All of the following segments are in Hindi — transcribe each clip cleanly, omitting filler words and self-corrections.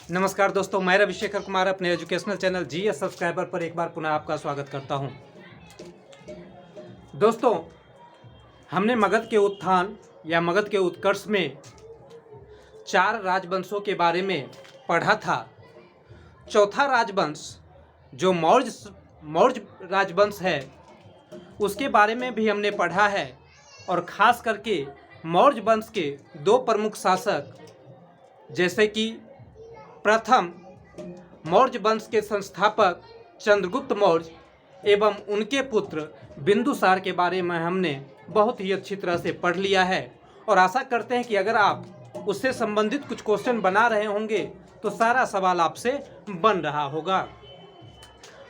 नमस्कार दोस्तों, मैं रविशेखर कुमार अपने एजुकेशनल चैनल जीएस सब्सक्राइबर पर एक बार पुनः आपका स्वागत करता हूं। दोस्तों, हमने मगध के उत्थान या मगध के उत्कर्ष में 4 राजवंशों के बारे में पढ़ा था। चौथा राजवंश जो मौर्य राजवंश है उसके बारे में भी हमने पढ़ा है और ख़ास करके मौर्य वंश के 2 प्रमुख शासक जैसे कि प्रथम मौर्य वंश के संस्थापक चंद्रगुप्त मौर्य एवं उनके पुत्र बिंदुसार के बारे में हमने बहुत ही अच्छी तरह से पढ़ लिया है और आशा करते हैं कि अगर आप उससे संबंधित कुछ क्वेश्चन बना रहे होंगे तो सारा सवाल आपसे बन रहा होगा।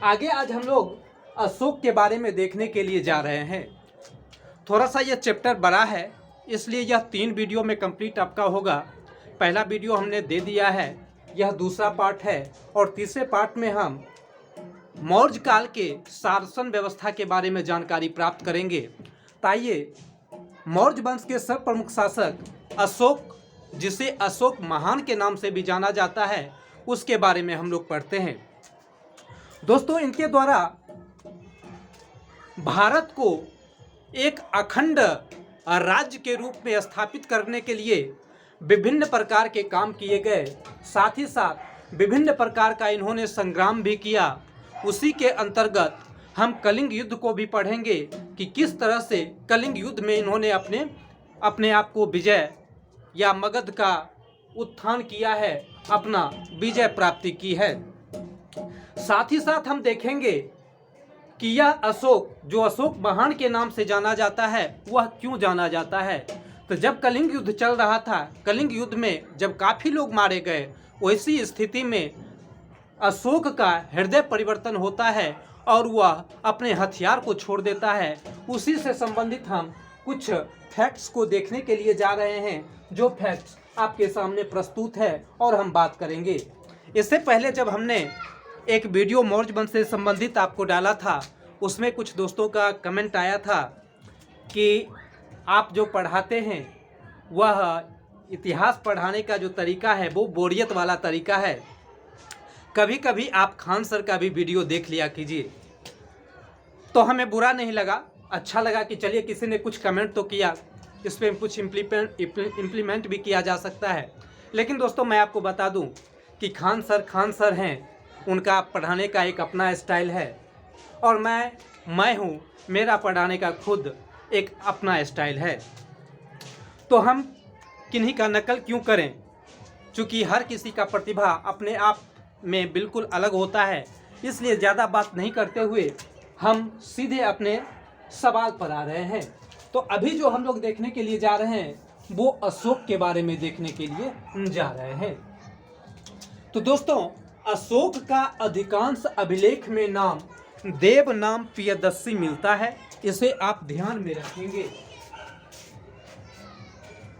आगे आज हम लोग अशोक के बारे में देखने के लिए जा रहे हैं। थोड़ा सा यह चैप्टर बड़ा है, इसलिए यह 3 वीडियो में कंप्लीट आपका होगा। पहला वीडियो हमने दे दिया है, यह दूसरा पार्ट है और तीसरे पार्ट में हम मौर्य काल के शासन व्यवस्था के बारे में जानकारी प्राप्त करेंगे। ताइए मौर्य वंश के सब प्रमुख शासक अशोक, जिसे अशोक महान के नाम से भी जाना जाता है, उसके बारे में हम लोग पढ़ते हैं। दोस्तों, इनके द्वारा भारत को एक अखंड राज्य के रूप में स्थापित करने के लिए विभिन्न प्रकार के काम किए गए। साथ ही साथ विभिन्न प्रकार का इन्होंने संग्राम भी किया। उसी के अंतर्गत हम कलिंग युद्ध को भी पढ़ेंगे कि किस तरह से कलिंग युद्ध में इन्होंने अपने आप को विजय या मगध का उत्थान किया है, अपना विजय प्राप्ति की है। साथ ही साथ हम देखेंगे कि यह अशोक, जो अशोक महान के नाम से जाना जाता है, वह क्यों जाना जाता है। तो जब कलिंग युद्ध चल रहा था, कलिंग युद्ध में जब काफ़ी लोग मारे गए, वैसी स्थिति में अशोक का हृदय परिवर्तन होता है और वह अपने हथियार को छोड़ देता है। उसी से संबंधित हम कुछ फैक्ट्स को देखने के लिए जा रहे हैं, जो फैक्ट्स आपके सामने प्रस्तुत है और हम बात करेंगे। इससे पहले जब हमने एक वीडियो मौर्य वंश से संबंधित आपको डाला था, उसमें कुछ दोस्तों का कमेंट आया था कि आप जो पढ़ाते हैं वह इतिहास पढ़ाने का जो तरीका है वो बोरियत वाला तरीका है। कभी कभी आप खान सर का भी वीडियो देख लिया कीजिए। तो हमें बुरा नहीं लगा, अच्छा लगा कि चलिए किसी ने कुछ कमेंट तो किया, इस पर कुछ इम्प्लीमेंट भी किया जा सकता है। लेकिन दोस्तों, मैं आपको बता दूं कि खान सर हैं, उनका पढ़ाने का एक अपना स्टाइल है और मैं हूँ, मेरा पढ़ाने का खुद एक अपना स्टाइल है। तो हम किन्हीं का नकल क्यों करें, क्योंकि हर किसी का प्रतिभा अपने आप में बिल्कुल अलग होता है। इसलिए ज़्यादा बात नहीं करते हुए हम सीधे अपने सवाल पर आ रहे हैं। तो अभी जो हम लोग देखने के लिए जा रहे हैं वो अशोक के बारे में देखने के लिए जा रहे हैं। तो दोस्तों, अशोक का अधिकांश अभिलेख में नाम देव नाम प्रियदर्शी मिलता है, इसे आप ध्यान में रखेंगे।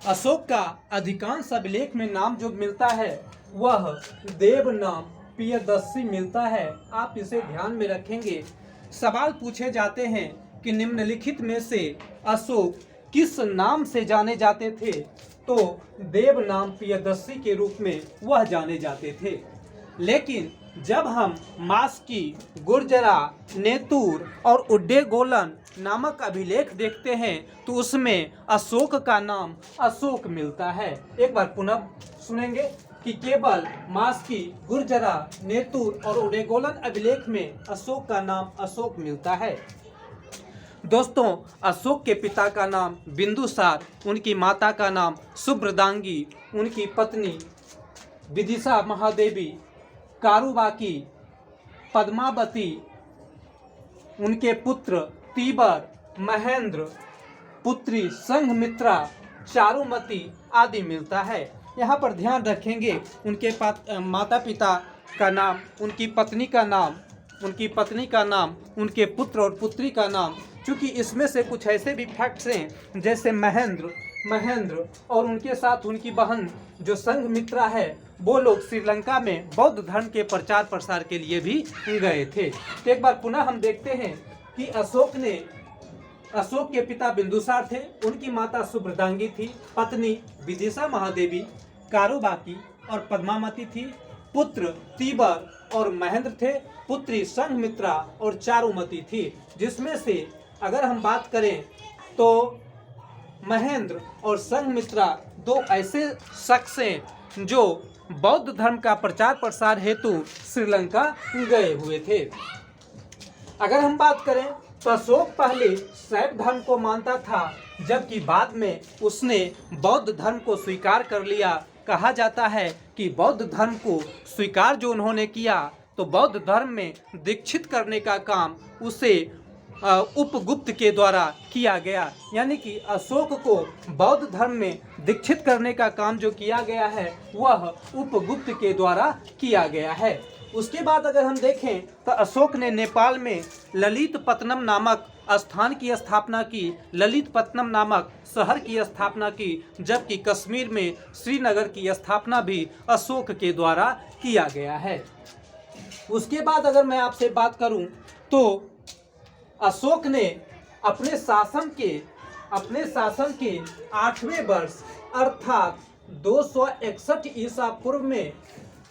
अशोक का अधिकांश अभिलेख में नाम जो मिलता है वह देव नाम प्रियदर्शी मिलता है, आप इसे ध्यान में रखेंगे। सवाल पूछे जाते हैं कि निम्नलिखित में से अशोक किस नाम से जाने जाते थे, तो देव नाम प्रियदर्शी के रूप में वह जाने जाते थे। लेकिन जब हम मास्की, गुर्जरा, नेतुर और उड्डेगोलन नामक अभिलेख देखते हैं तो उसमें अशोक का नाम अशोक मिलता है। एक बार पुनः सुनेंगे कि केवल मास्की, गुर्जरा, नेतुर और उड्डेगोलन अभिलेख में अशोक का नाम अशोक मिलता है। दोस्तों, अशोक के पिता का नाम बिंदुसार, उनकी माता का नाम सुब्रदांगी, उनकी पत्नी विदिशा महादेवी, कारुबाकी, पद्मावती, उनके पुत्र तीबर, महेंद्र, पुत्री संघमित्रा, चारुमती आदि मिलता है। यहाँ पर ध्यान रखेंगे उनके माता पिता का नाम, उनकी पत्नी का नाम, उनके पुत्र और पुत्री का नाम, क्योंकि इसमें से कुछ ऐसे भी फैक्ट्स हैं जैसे महेंद्र और उनके साथ उनकी बहन जो संघमित्रा है, वो लोग श्रीलंका में बौद्ध धर्म के प्रचार प्रसार के लिए भी गए थे। तो एक बार पुनः हम देखते हैं कि अशोक के पिता बिंदुसार थे, उनकी माता सुब्रदांगी थी, पत्नी विदिशा महादेवी, कारुबाकी और पद्मावती थी, पुत्र तीबर और महेंद्र थे, पुत्री संघमित्रा और चारुमती थी। जिसमें से अगर हम बात करें तो महेंद्र और संघमित्रा दो ऐसे शख्स हैं जो बौद्ध धर्म का प्रचार प्रसार हेतु श्रीलंका गए हुए थे। अगर हम बात करें तो अशोक पहले शैव धर्म को मानता था, जबकि बाद में उसने बौद्ध धर्म को स्वीकार कर लिया। कहा जाता है कि बौद्ध धर्म को स्वीकार जो उन्होंने किया तो बौद्ध धर्म में दीक्षित करने का काम उसे उपगुप्त के द्वारा किया गया। यानी कि अशोक को बौद्ध धर्म में दीक्षित करने का काम जो किया गया है वह उपगुप्त के द्वारा किया गया है। उसके बाद अगर हम देखें तो अशोक ने नेपाल में ललितपत्तनम नामक स्थान की स्थापना की, ललितपत्तनम नामक शहर की स्थापना की, जबकि कश्मीर में श्रीनगर की स्थापना भी अशोक के द्वारा किया गया है। उसके बाद अगर मैं आपसे बात करूं तो अशोक ने अपने शासन के 8वें वर्ष अर्थात 261 ईसा पूर्व में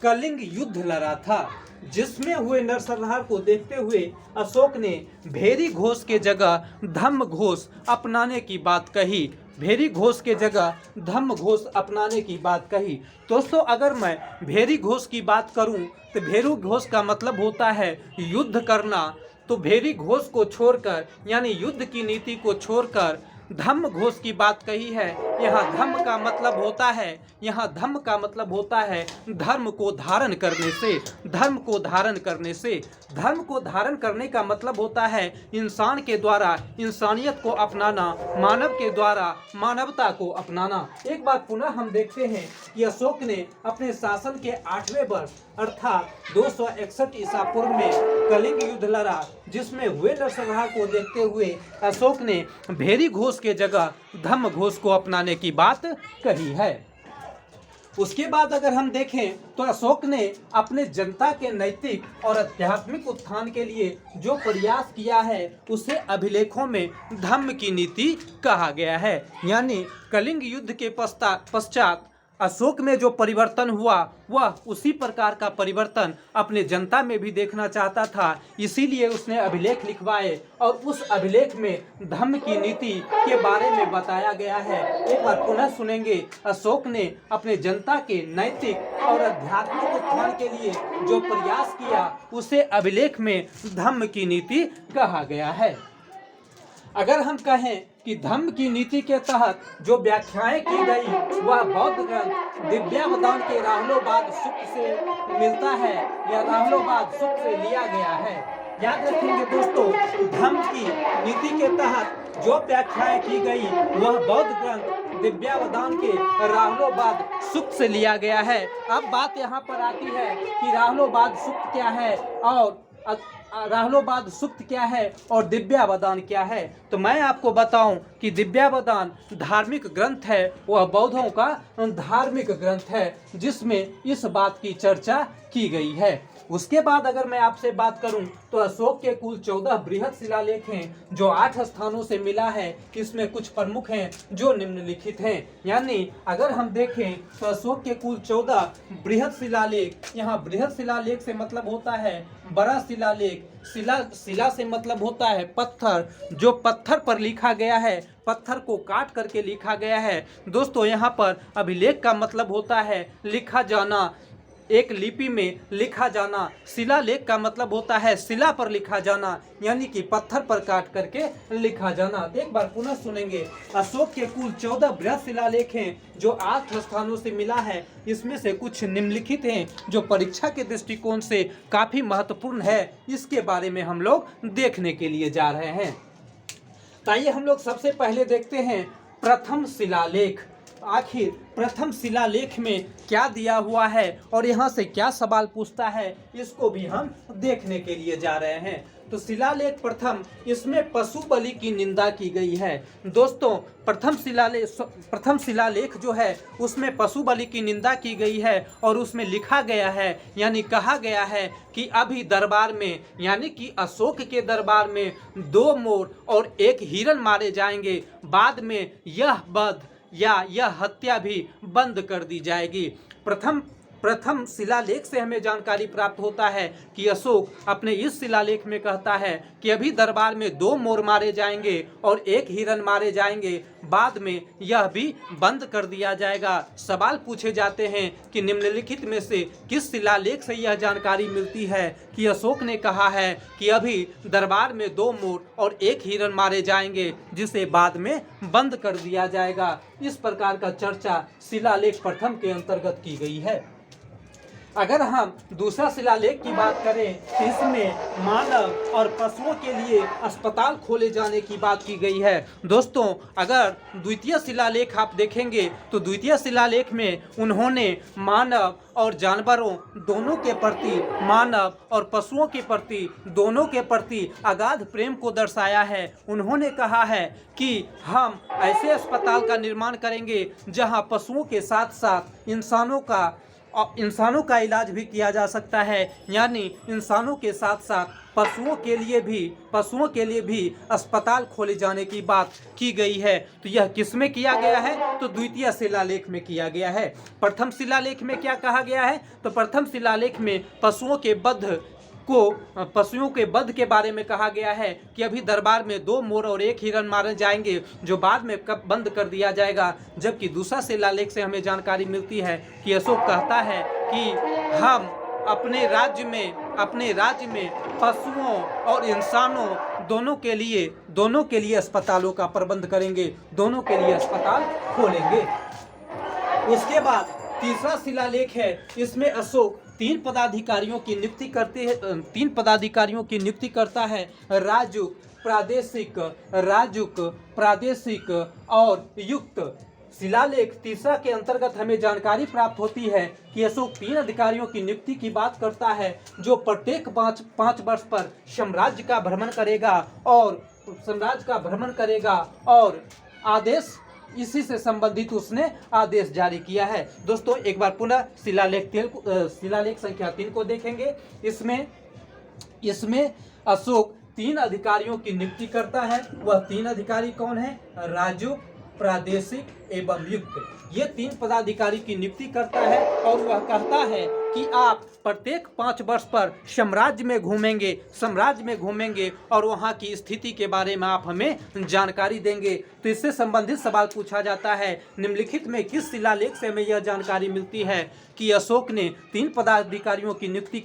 कलिंग युद्ध लड़ा था, जिसमें हुए नरसंहार को देखते हुए अशोक ने भेरी घोष के जगह धम्म घोष अपनाने की बात कही। भेरी घोष के जगह धम्म घोष अपनाने की बात कही। दोस्तों, अगर मैं भेरी घोष की बात करूं तो भेरू घोष का मतलब होता है युद्ध करना। तो भेरी घोष को छोड़कर यानी युद्ध की नीति को छोड़कर धम्म घोष की बात कही है। यहाँ धम्म का मतलब होता है धर्म को धारण करने से। धर्म को धारण करने का मतलब होता है इंसान के द्वारा इंसानियत को अपनाना, मानव के द्वारा मानवता को अपनाना। एक बार पुनः हम देखते हैं कि अशोक ने अपने शासन के 8वें वर्ष अर्थात 261 ईसा पूर्व में कलिंग युद्ध लड़ा, जिसमें हुए नरसंहार को देखते हुए अशोक ने भेरी घोष के जगह धम्म घोष को अपनाने की बात कही है। उसके बाद अगर हम देखें तो अशोक ने अपने जनता के नैतिक और आध्यात्मिक उत्थान के लिए जो प्रयास किया है उसे अभिलेखों में धम्म की नीति कहा गया है। यानी कलिंग युद्ध के पश्चात अशोक में जो परिवर्तन हुआ वह उसी प्रकार का परिवर्तन अपने जनता में भी देखना चाहता था, इसीलिए उसने अभिलेख लिखवाए और उस अभिलेख में धम्म की नीति के बारे में बताया गया है। एक बार पुनः सुनेंगे। अशोक ने अपने जनता के नैतिक और आध्यात्मिक उत्थान के लिए जो प्रयास किया उसे अभिलेख में धम्म की नीति कहा गया है। अगर हम कहें कि धम्म की नीति के तहत जो व्याख्याएं की गई वह बौद्ध ग्रंथ दिव्यावदान के राहुलोवाद सूक्त से मिलता है या राहुलोवाद सूक्त से लिया गया है। याद रखेंगे दोस्तों, धम्म की नीति के तहत जो व्याख्याएं की गई वह बौद्ध ग्रंथ दिव्यावदान के राहुलोवाद सूक्त से लिया गया है। अब बात यहाँ पर आती है कि राहुलोवाद सूक्त क्या है और राहुलोवाद सूक्त क्या है और दिव्यावदान क्या है। तो मैं आपको बताऊं कि दिव्यावदान धार्मिक ग्रंथ है, वह बौद्धों का धार्मिक ग्रंथ है जिसमें इस बात की चर्चा की गई है। उसके बाद अगर मैं आपसे बात करूं तो अशोक के कुल 14 बृहद शिलालेख हैं जो 8 स्थानों से मिला है। इसमें कुछ प्रमुख हैं जो निम्नलिखित हैं। यानी अगर हम देखें तो अशोक के कुल 14 बृहद शिलालेख, यहाँ बृहद शिलालेख से मतलब होता है बड़ा शिलालेख, शिला से मतलब होता है पत्थर, जो पत्थर पर लिखा गया है, पत्थर को काट करके लिखा गया है। दोस्तों, यहाँ पर अभिलेख का मतलब होता है लिखा जाना, एक लिपि में लिखा जाना। शिलालेख का मतलब होता है शिला पर लिखा जाना, यानी कि पत्थर पर काट करके लिखा जाना। एक बार पुनः सुनेंगे। अशोक के कुल 14 बृहद शिलालेख हैं जो 8 स्थानों से मिला है। इसमें से कुछ निम्नलिखित हैं जो परीक्षा के दृष्टिकोण से काफी महत्वपूर्ण है, इसके बारे में हम लोग देखने के लिए जा रहे हैं। आइए हम लोग सबसे पहले देखते हैं प्रथम शिलालेख। आखिर प्रथम शिलालेख में क्या दिया हुआ है और यहाँ से क्या सवाल पूछता है, इसको भी हम देखने के लिए जा रहे हैं। तो शिलालेख प्रथम, इसमें पशु बलि की निंदा की गई है। दोस्तों, प्रथम शिलालेख जो है उसमें पशु बलि की निंदा की गई है और उसमें लिखा गया है यानी कहा गया है कि अभी दरबार में यानी कि अशोक के दरबार में 2 मोर और 1 हिरन मारे जाएंगे। बाद में यह वध या यह हत्या भी बंद कर दी जाएगी। प्रथम शिलालेख से हमें जानकारी प्राप्त होता है कि अशोक अपने इस शिलालेख में कहता है कि अभी दरबार में 2 मोर मारे जाएंगे और 1 हिरन मारे जाएंगे, बाद में यह भी बंद कर दिया जाएगा। सवाल पूछे जाते हैं कि निम्नलिखित में से किस शिलालेख से यह जानकारी मिलती है कि अशोक ने कहा है कि अभी दरबार में 2 मोर और 1 हिरन मारे जाएंगे, जिसे बाद में बंद कर दिया जाएगा। इस प्रकार का चर्चा शिलालेख प्रथम के अंतर्गत की गई है। अगर हम दूसरा शिलालेख की बात करें तो इसमें मानव और पशुओं के लिए अस्पताल खोले जाने की बात की गई है। दोस्तों, अगर द्वितीय शिलालेख आप देखेंगे तो द्वितीय शिलालेख में उन्होंने मानव और जानवरों दोनों के प्रति, मानव और पशुओं के प्रति दोनों के प्रति अगाध प्रेम को दर्शाया है। उन्होंने कहा है कि हम ऐसे अस्पताल का निर्माण करेंगे जहां पशुओं के साथ साथ इंसानों का इलाज भी किया जा सकता है, यानी इंसानों के साथ साथ पशुओं के लिए भी अस्पताल खोले जाने की बात की गई है। तो यह किस में किया गया है? तो द्वितीय शिलालेख में किया गया है। प्रथम शिलालेख में क्या कहा गया है? तो प्रथम शिलालेख में पशुओं के वध के बारे में कहा गया है कि अभी दरबार में 2 मोर और 1 हिरन मारे जाएंगे, जो बाद में कब बंद कर दिया जाएगा। जबकि दूसरा शिलालेख से हमें जानकारी मिलती है कि अशोक कहता है कि हम अपने राज्य में पशुओं और इंसानों दोनों के लिए अस्पतालों का प्रबंध करेंगे, दोनों के लिए अस्पताल खोलेंगे। उसके बाद तीसरा शिलालेख है। इसमें अशोक 3 पदाधिकारियों की नियुक्ति करता है, राजुक, प्रादेशिक और युक्त। शिलालेख तीसरा के अंतर्गत हमें जानकारी प्राप्त होती है कि अशोक 3 अधिकारियों की नियुक्ति की बात करता है, जो प्रत्येक 5 वर्ष पर साम्राज्य का भ्रमण करेगा और आदेश इसी से संबंधित उसने आदेश जारी किया है। दोस्तों, एक बार पुनः शिलालेख संख्या 3 को देखेंगे। इसमें अशोक 3 अधिकारियों की नियुक्ति करता है। वह 3 अधिकारी कौन है? राजुक, प्रादेशिक एवं युक्त। ये 3 पदाधिकारी की नियुक्ति करता है और वह कहता है कि आप प्रत्येक 5 वर्ष पर साम्राज्य में घूमेंगे और वहाँ की स्थिति के बारे में आप हमें जानकारी देंगे। तो इससे संबंधित सवाल पूछा जाता है, निम्नलिखित में किस शिलालेख से हमें यह जानकारी मिलती है कि अशोक ने 3 पदाधिकारियों की नियुक्ति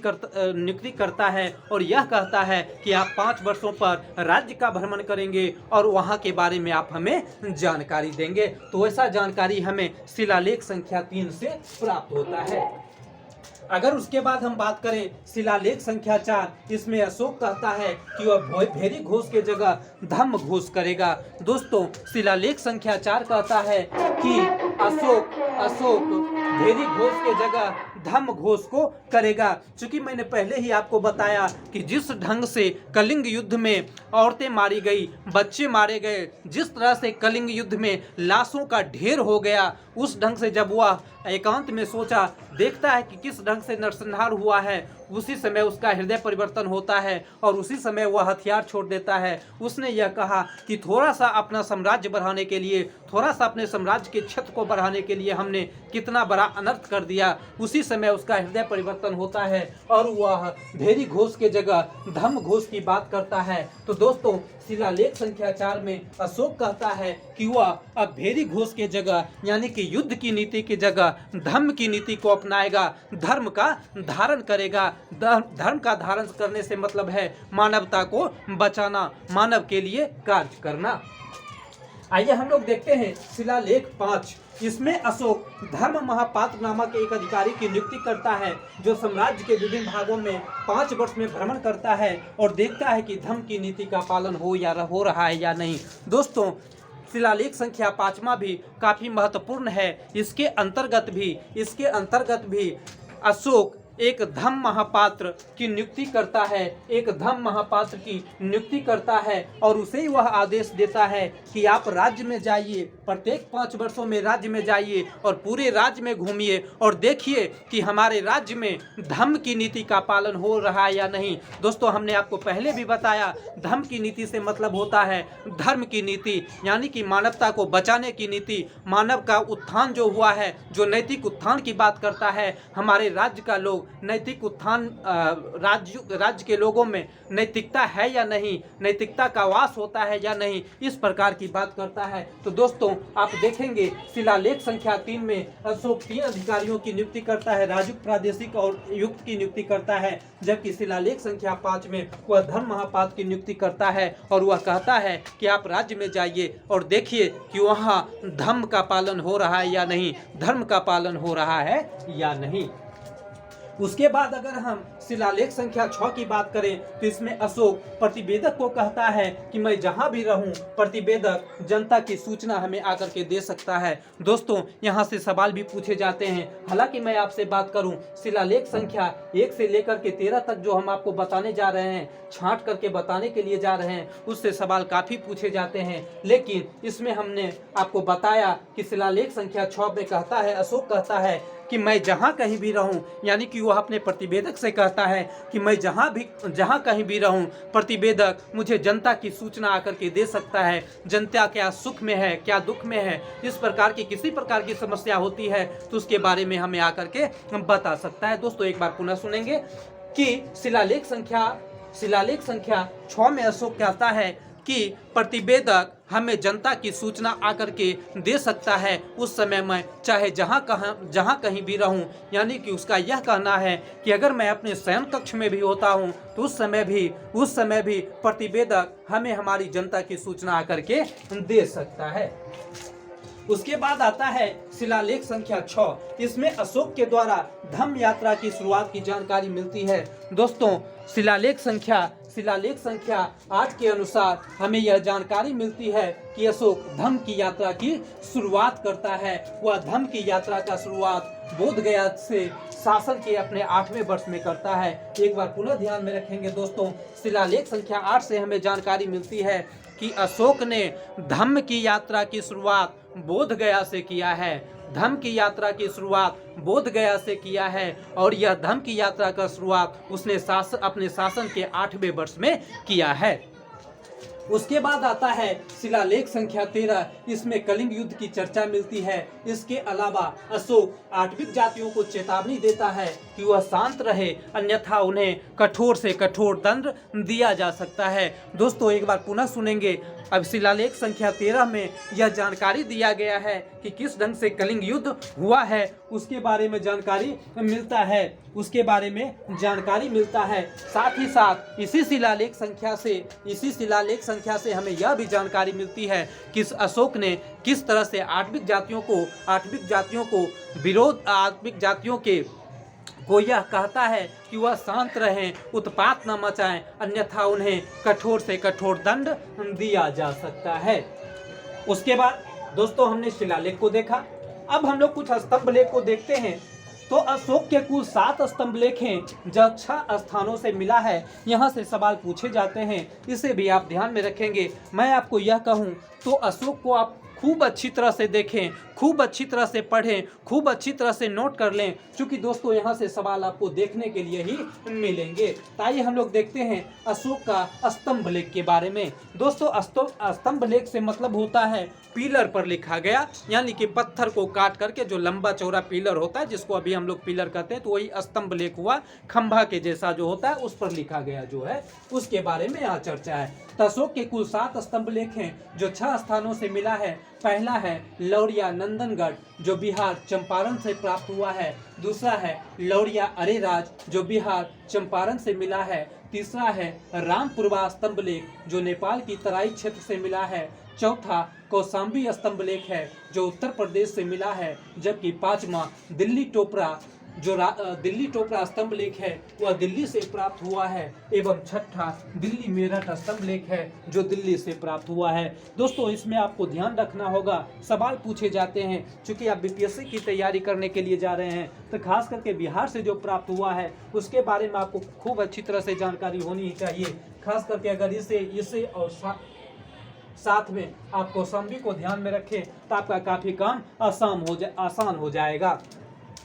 करता है और यह कहता है कि आप 5 वर्षों पर राज्य का भ्रमण करेंगे और वहाँ के बारे में आप हमें जानकारी देंगे। तो ऐसा जानकारी हमें शिलालेख संख्या 3 से प्राप्त होता है। अगर उसके बाद हम बात करें शिलालेख संख्या 4, इसमें अशोक कहता है कि वह भेरी घोष के जगह धम्म घोष करेगा। दोस्तों, शिलालेख संख्या 4 कहता है कि अशोक भेरी घोष के जगह धम्म घोष को करेगा। चूंकि मैंने पहले ही आपको बताया कि जिस ढंग से कलिंग युद्ध में औरतें मारी गई, बच्चे मारे गए, जिस तरह से कलिंग युद्ध में लाशों का ढेर हो गया, उस ढंग से जब वह एकांत में देखता है कि किस ढंग से नरसंहार हुआ है, उसी समय उसका हृदय परिवर्तन होता है और उसी समय वह हथियार छोड़ देता है। उसने यह कहा कि थोड़ा सा अपना साम्राज्य बढ़ाने के लिए, थोड़ा सा अपने साम्राज्य के क्षेत्र को बढ़ाने के लिए हमने कितना बड़ा अनर्थ कर दिया। उसी समय उसका हृदय परिवर्तन होता है और वह भेरी घोष के जगह धम्म घोष की बात करता है। तो दोस्तों, शिलालेख संख्या 4 में अशोक कहता है कि वह अब भेरी घोष के जगह, यानी कि युद्ध की नीति की जगह धम्म की नीति को अपनाएगा, धर्म का धारण करेगा। धर्म का धारण करने से मतलब है मानवता को बचाना, मानव के लिए कार्य करना। आइए हम लोग देखते हैं शिलालेख 5। इसमें अशोक धर्म महापात्र नामक एक अधिकारी की नियुक्ति करता है, जो साम्राज्य के विभिन्न भागों में 5 वर्ष में भ्रमण करता है और देखता है कि धर्म की नीति का पालन हो रहा है या नहीं। दोस्तों, शिलालेख संख्या 5वां भी काफ़ी महत्वपूर्ण है। इसके अंतर्गत भी अशोक एक धम्म महापात्र की नियुक्ति करता है, एक धम्म महापात्र की नियुक्ति करता है और उसे वह आदेश देता है कि आप राज्य में जाइए, प्रत्येक 5 वर्षों में राज्य में जाइए और पूरे राज्य में घूमिए और देखिए कि हमारे राज्य में धम्म की नीति का पालन हो रहा है या नहीं। दोस्तों, हमने आपको पहले भी बताया, धम्म की नीति से मतलब होता है धर्म की नीति, यानी कि मानवता को बचाने की नीति, मानव का उत्थान जो हुआ है, जो नैतिक उत्थान की बात करता है। हमारे राज्य का लोग नैतिक उत्थान, राज्य के लोगों में नैतिकता है या नहीं, नैतिकता का वास होता है या नहीं, इस प्रकार की बात करता है। तो दोस्तों, आप देखेंगे शिलालेख संख्या 3 में अशोक 3 अधिकारियों की नियुक्ति करता है, राजयुक्त, प्रादेशिक और युक्त की नियुक्ति करता है, जबकि शिलालेख संख्या 5 में वह धर्म महापात्र की नियुक्ति करता है और वह कहता है कि आप राज्य में जाइए और देखिए कि वहाँ धर्म का पालन हो रहा है या नहीं, धर्म का पालन हो रहा है या नहीं। उसके बाद अगर हम शिलालेख संख्या 6 की बात करें तो इसमें अशोक प्रतिवेदक को कहता है कि मैं जहां भी रहूं, प्रतिवेदक जनता की सूचना हमें आकर के दे सकता है। दोस्तों, यहां से सवाल भी पूछे जाते हैं। हालांकि मैं आपसे बात करूं, शिलालेख संख्या 1 से लेकर के 13 तक जो हम आपको बताने जा रहे हैं, छांट करके बताने के लिए जा रहे हैं, उससे सवाल काफी पूछे जाते हैं। लेकिन इसमें हमने आपको बताया कि शिलालेख संख्या 6 में कहता है, अशोक कहता है कि मैं जहाँ कहीं भी रहूं, यानी कि वह अपने प्रतिवेदक से कहता है कि मैं जहाँ कहीं भी रहूं, प्रतिवेदक मुझे जनता की सूचना आकर के दे सकता है। जनता क्या सुख में है, क्या दुख में है, इस प्रकार की किसी प्रकार की समस्या होती है तो उसके बारे में हमें आकर के बता सकता है। दोस्तों, एक बार पुनः सुनेंगे कि शिलालेख संख्या 6 में अशोक कहता है कि प्रतिवेदक हमें जनता की सूचना आकर के दे सकता है। उस समय मैं चाहे जहाँ कहीं भी रहूं, यानी कि उसका यह कहना है कि अगर मैं अपने शयन कक्ष में भी होता हूं तो उस समय भी प्रतिवेदक हमें हमारी जनता की सूचना आकर के दे सकता है। उसके बाद आता है शिलालेख संख्या 6। इसमें अशोक के द्वारा धम्म यात्रा की शुरुआत की जानकारी मिलती है। दोस्तों, शिलालेख संख्या 8 के अनुसार हमें यह जानकारी मिलती है कि अशोक धम्म की यात्रा की शुरुआत करता है। वह धम्म की यात्रा का शुरुआत बोधगया से शासन के अपने 8वें वर्ष में करता है। एक बार पुनः ध्यान में रखेंगे दोस्तों, शिलालेख संख्या 8 से हमें जानकारी मिलती है कि अशोक ने धम्म की यात्रा की शुरुआत बोधगया से किया है। धम्म की यात्रा की शुरुआत बोधगया से किया है और यह धम्म की यात्रा का शुरुआत उसने अपने शासन के 8वें वर्ष में किया है। उसके बाद आता है शिलालेख संख्या 13। इसमें कलिंग युद्ध की चर्चा मिलती है। इसके अलावा अशोक आठविक जातियों को चेतावनी देता है कि वह शांत रहे, अन्यथा उन्हें कठोर से कठोर दंड दिया जा सकता है। दोस्तों, एक बार पुनः सुनेंगे। अब शिलालेख संख्या 13 में यह जानकारी दिया गया है कि किस ढंग से कलिंग युद्ध हुआ है, उसके बारे में जानकारी मिलता है। साथ ही साथ इसी शिलालेख संख्या से हमें यह भी जानकारी मिलती है कि अशोक ने किस तरह से आठविक जातियों को यह कहता है कि वह शांत रहें, उत्पात न मचाएं, अन्यथा उन्हें कठोर से कठोर दंड दिया जा सकता है। उसके बाद दोस्तों, हमने शिलालेख को देखा। अब हम लोग कुछ स्तंभ लेख को देखते हैं। तो अशोक के कुल 7 स्तंभ लेख हैं जो 6 स्थानों से मिला है। यहाँ से सवाल पूछे जाते हैं, इसे भी आप ध्यान में रखेंगे। मैं आपको यह कहूँ तो अशोक को आप खूब अच्छी तरह से देखें, खूब अच्छी तरह से पढ़ें, खूब अच्छी तरह से नोट कर लें, क्योंकि दोस्तों यहाँ से सवाल आपको देखने के लिए ही मिलेंगे। तो आइए हम लोग देखते हैं अशोक का स्तंभ लेख के बारे में। दोस्तों, स्तंभ लेख से मतलब होता है पिलर पर लिखा गया, यानी कि पत्थर को काट करके जो लंबा चौड़ा पिलर होता है, जिसको अभी हम लोग पिलर कहते हैं, तो वही स्तंभ लेख हुआ। खंभा के जैसा जो होता है उस पर लिखा गया जो है, उसके बारे में यहाँ चर्चा है। अशोक के कुल 7 स्तंभ लेख हैं जो 6 स्थानों से मिला है। पहला है लौरिया नंदनगढ़ जो बिहार चंपारण से प्राप्त हुआ है। दूसरा है लौरिया अरेराज जो बिहार चंपारण से मिला है। तीसरा है रामपुरवा स्तंभ लेख जो नेपाल की तराई क्षेत्र से मिला है। चौथा कौशाम्बी स्तंभ लेख है जो उत्तर प्रदेश से मिला है। जबकि 5वां दिल्ली टोपरा जो दिल्ली टोपरा स्तंभ लेख है वह दिल्ली से प्राप्त हुआ है, एवं छठा दिल्ली मेरठ स्तंभ लेख है जो दिल्ली से प्राप्त हुआ है। दोस्तों इसमें आपको ध्यान रखना होगा, सवाल पूछे जाते हैं, चूंकि आप बीपीएससी की तैयारी करने के लिए जा रहे हैं तो खास करके बिहार से जो प्राप्त हुआ है उसके बारे में आपको खूब अच्छी तरह से जानकारी होनी ही चाहिए। खास करके अगर इसे और साथ में आप कौशाम्बी को ध्यान में रखें तो आपका काफी काम आसान हो जाएगा।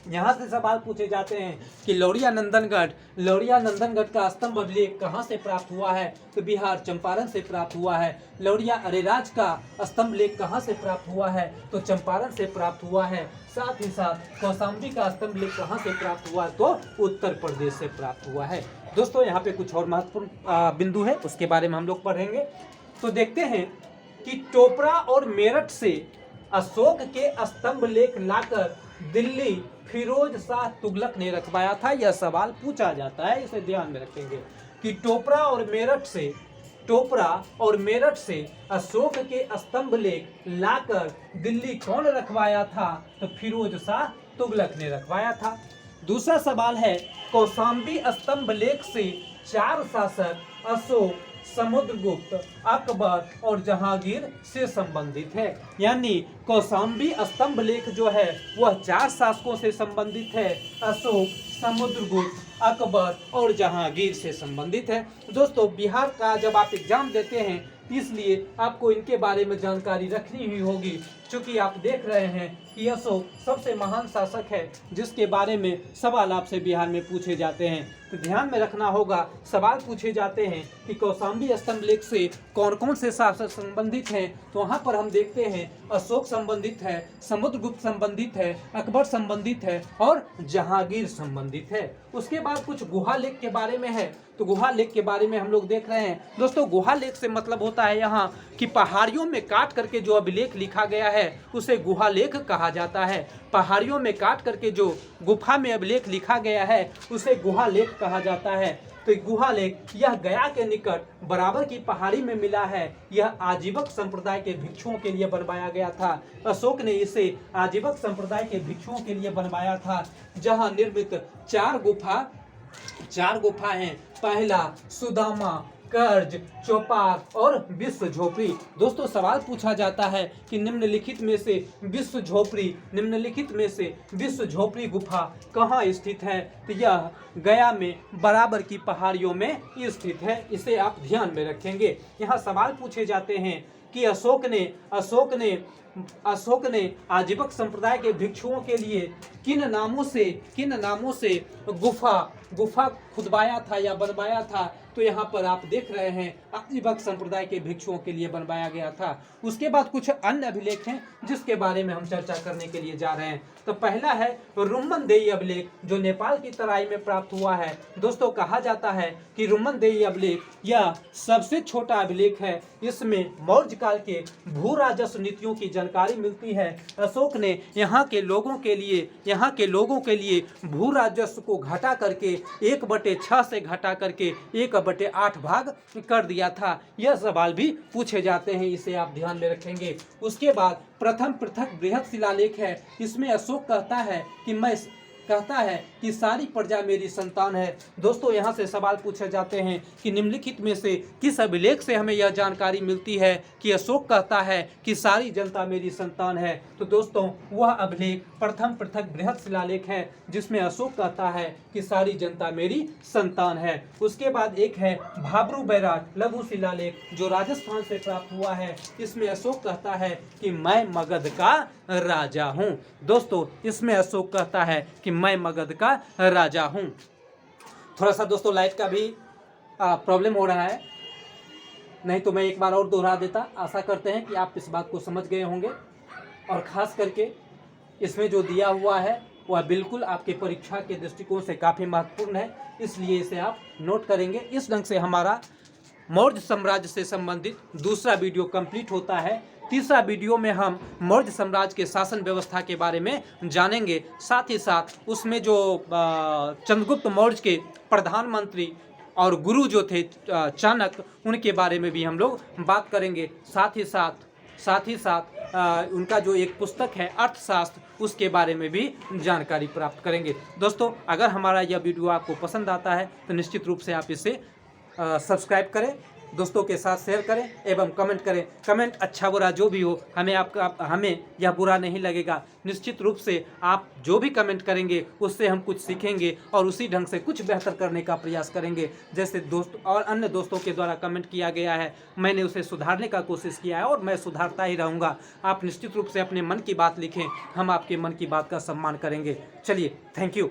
यहाँ से सवाल पूछे जाते हैं कि लौरिया नंदनगढ़ का स्तंभ अभिलेख कहाँ से प्राप्त हुआ है, तो बिहार चंपारण से प्राप्त हुआ है। लौरिया अरेराज का स्तंभ लेख कहाँ से प्राप्त हुआ है, तो चंपारण से प्राप्त हुआ है। साथ ही साथ कौशाम्बी का स्तंभ लेख कहाँ से प्राप्त हुआ, तो उत्तर प्रदेश से प्राप्त हुआ है। दोस्तों यहाँ पे कुछ और महत्वपूर्ण बिंदु है, उसके बारे में हम लोग पढ़ेंगे। तो देखते हैं कि टोपरा और मेरठ से अशोक के स्तंभ लेख लाकर दिल्ली फिरोज शाह तुगलक ने रखवाया था। यह सवाल पूछा जाता है, इसे ध्यान में रखेंगे कि टोपरा और मेरठ से अशोक के स्तंभ लेख लाकर दिल्ली कौन रखवाया था, तो फिरोज शाह तुगलक ने रखवाया था। दूसरा सवाल है कौशाम्बी स्तंभ लेख से 4 शासक अशोक, समुद्रगुप्त, अकबर और जहांगीर से संबंधित है। यानी कौशाम्बी स्तंभ लेख जो है वह 4 शासकों से संबंधित है, अशोक, समुद्रगुप्त, अकबर और जहांगीर से संबंधित है। दोस्तों बिहार का जब आप एग्जाम देते हैं इसलिए आपको इनके बारे में जानकारी रखनी ही होगी, क्योंकि आप देख रहे हैं कि अशोक सबसे महान शासक है जिसके बारे में सवाल आपसे बिहार में पूछे जाते हैं। तो ध्यान में रखना होगा, सवाल पूछे जाते हैं कि कौशाम्बी स्तंभ लेख से कौन कौन से शासक संबंधित हैं, तो वहाँ पर हम देखते हैं अशोक संबंधित है, समुद्रगुप्त संबंधित है, अकबर संबंधित है और जहांगीर संबंधित है। उसके बाद कुछ गुहा लेख के बारे में है, तो गुहा लेख के बारे में हम लोग देख रहे हैं। दोस्तों गुहा लेख से मतलब होता है यहाँ कि पहाड़ियों में काट करके जो अभिलेख लिखा गया है उसे गुहा लेख कहा जाता है। पहाड़ियों में काट करके जो गुफा में अभिलेख लिखा गया है उसे गुहा लेख कहा जाता है। तो गुहा लेख यह गया के निकट बराबर की पहाड़ी में मिला है। यह आजीवक संप्रदाय के भिक्षुओं के लिए बनवाया गया था। अशोक ने इसे आजीवक संप्रदाय के भिक्षुओं के लिए बनवाया था, जहां निर्मित 4 गुफा हैं। पहला सुदामा, कर्ज, चौपार और विश्व झोपड़ी। दोस्तों सवाल पूछा जाता है कि निम्नलिखित में से विश्व झोपड़ी गुफा कहाँ स्थित है, तो यह गया में बराबर की पहाड़ियों में स्थित है। इसे आप ध्यान में रखेंगे। यहाँ सवाल पूछे जाते हैं कि अशोक ने आजीवक संप्रदाय के भिक्षुओं के लिए किन नामों से गुफा खुदवाया था या बनवाया था, तो यहाँ पर आप देख रहे हैं आजीवक संप्रदाय के भिक्षुओं के लिए बनवाया गया था। उसके बाद कुछ अन्य अभिलेख हैं जिसके बारे में हम चर्चा करने के लिए जा रहे हैं। तो पहला है रुम्मनदेही अभिलेख जो नेपाल की तराई में प्राप्त हुआ है। दोस्तों कहा जाता है कि रुम्मनदेही अभिलेख यह सबसे छोटा अभिलेख है। इसमें मौर्य काल के भू राजस्व नीतियों की जानकारी मिलती है। अशोक ने यहाँ के लोगों के लिए भू राजस्व को घटा करके 1/6 से घटा करके 1/8 भाग कर दिया था। यह सवाल भी पूछे जाते हैं, इसे आप ध्यान में रखेंगे। उसके बाद प्रथम पृथक बृहद शिलालेख है। इसमें अशोक कहता है कि सारी प्रजा मेरी संतान है। दोस्तों यहाँ से सवाल पूछे जाते हैं कि निम्नलिखित में से किस अभिलेख से हमें यह जानकारी मिलती है कि अशोक कहता है कि सारी जनता मेरी संतान है, तो दोस्तों वह अभिलेख प्रथम पृथक बृहद शिलालेख है जिसमें अशोक कहता है कि सारी जनता मेरी संतान है। उसके बाद एक है भाबरू बैराट लघु शिलालेख जो राजस्थान से प्राप्त हुआ है। इसमें अशोक कहता है कि मैं मगध का राजा हूँ। दोस्तों इसमें अशोक कहता है कि मैं मगध का राजा हूँ। थोड़ा सा दोस्तों लाइट का भी प्रॉब्लम हो रहा है, नहीं तो मैं एक बार और दोहरा देता। आशा करते हैं कि आप इस बात को समझ गए होंगे, और ख़ास करके इसमें जो दिया हुआ है वह बिल्कुल आपके परीक्षा के दृष्टिकोण से काफ़ी महत्वपूर्ण है, इसलिए इसे आप नोट करेंगे। इस ढंग से हमारा मौर्य साम्राज्य से संबंधित दूसरा वीडियो कंप्लीट होता है। तीसरा वीडियो में हम मौर्य साम्राज्य के शासन व्यवस्था के बारे में जानेंगे। साथ ही साथ उसमें जो चंद्रगुप्त मौर्य के प्रधानमंत्री और गुरु जो थे चाणक्य, उनके बारे में भी हम लोग बात करेंगे। साथ ही साथ साथ ही साथ उनका जो एक पुस्तक है अर्थशास्त्र, उसके बारे में भी जानकारी प्राप्त करेंगे। दोस्तों, अगर हमारा यह वीडियो आपको पसंद आता है तो निश्चित रूप से आप इसे सब्सक्राइब करें, दोस्तों के साथ शेयर करें एवं कमेंट करें। कमेंट अच्छा बुरा जो भी हो, हमें यह बुरा नहीं लगेगा। निश्चित रूप से आप जो भी कमेंट करेंगे उससे हम कुछ सीखेंगे और उसी ढंग से कुछ बेहतर करने का प्रयास करेंगे। जैसे दोस्त और अन्य दोस्तों के द्वारा कमेंट किया गया है, मैंने उसे सुधारने का कोशिश किया है और मैं सुधारता ही रहूँगा। आप निश्चित रूप से अपने मन की बात लिखें, हम आपके मन की बात का सम्मान करेंगे। चलिए, थैंक यू।